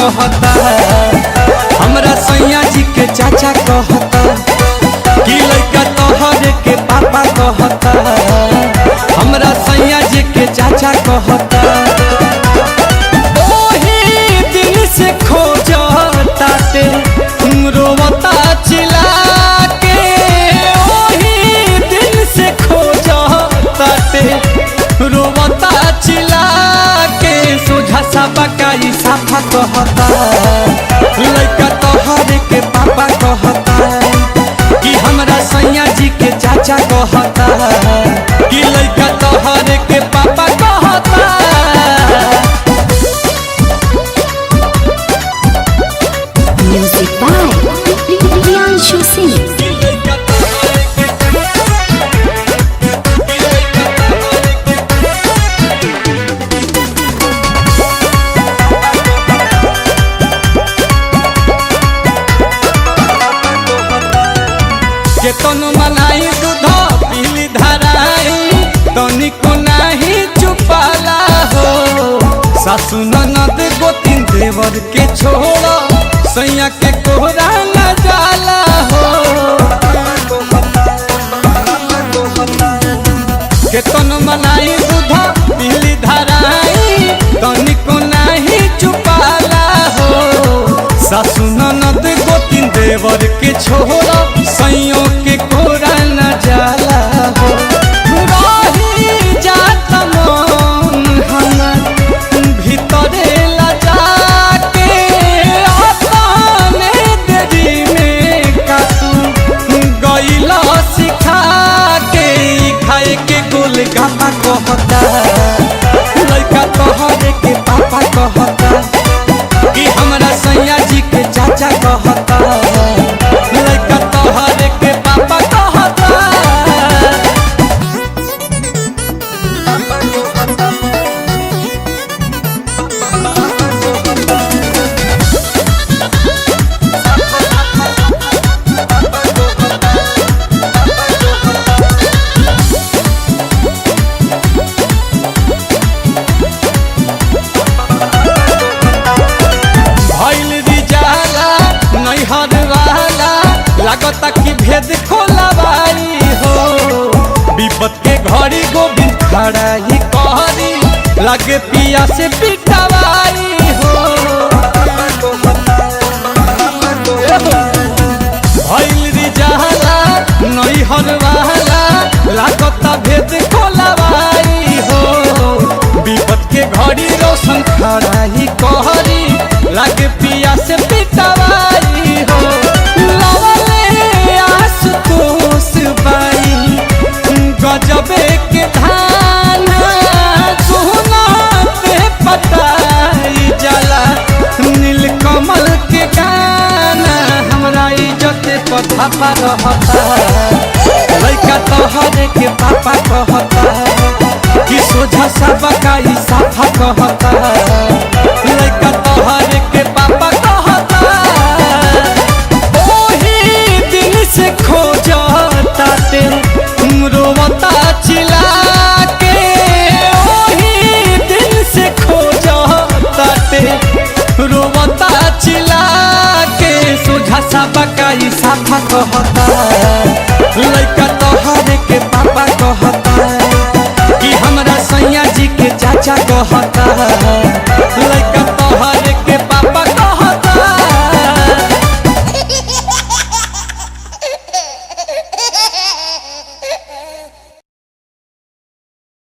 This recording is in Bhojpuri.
कहता, हमरा सैया जी के चाचा कहता, कि लइका तोहरे के पापा कहता, हमरा सैया जी के चाचा कहता। ओही दिन से खोजता ते रोवता चिल्ला के, ओही दिन से खोजता ते रोवता चिल्ला के, सोझा साबा का ई साफा कहता, लइका तोहरे के पापा कहता, कि हमरा सैया जी के चाचा कहता, कि लइका तोहरे के पापा कहता। Music by Priyanshu Singh. केतन मनाई दूध पीली धराई, तनिको नाही चुपाला हो, सासु ननद गोतिन देवर के छोड़, सैया के कोहरा न जाला हो। केतन मनाई दूध पीली धराई, तनिको नाही चुपाला हो, सासु ननद गोतिन देवर के छोड़, सैयों के कोरा न जाला हो। रही जात मन हमर भीतरे लजा के, अपने देरी में कातू गइला सिखा के, खाए के गोलगप्पा कहता, लइका तोहरे के पापा कहता, कि हमरा सैया जी के चाचा कहता, लइका तोहरे के पापा कहता। भइल रिजाला नैहर वाला, लागता कि भेद खोलवाई हो, विपत के घड़ी गोविंद खड़ा ही कहरी, लगे पिया से पिटवाई हो। भइल रिजाला नैहर वाला, लागता भेद खोलवाई हो, विपत के घड़ी रोशन खड़ा ही कहरी, लगे पिया से पिटवाई हो। लवले आशुतोष बाई गजबे के धान, सोना पे पटाई जाला नीलकमल के गाना, हमरा इज्जत पर थापा रहता, लइका तोहरे के पापा कहता, कि सोझा साबा का ई साफा कहता, लइका तोहरे के पापा कहता। ओही दिन से खोजता ते रोवता चिल्ला के, ओही दिन से खोजता ते रोवता चिल्ला के, सोझा साबा का ई साफा कहता, लइका तोहरे के पापा कहता, कि हमरा सैया जी के चाचा कहता, लइका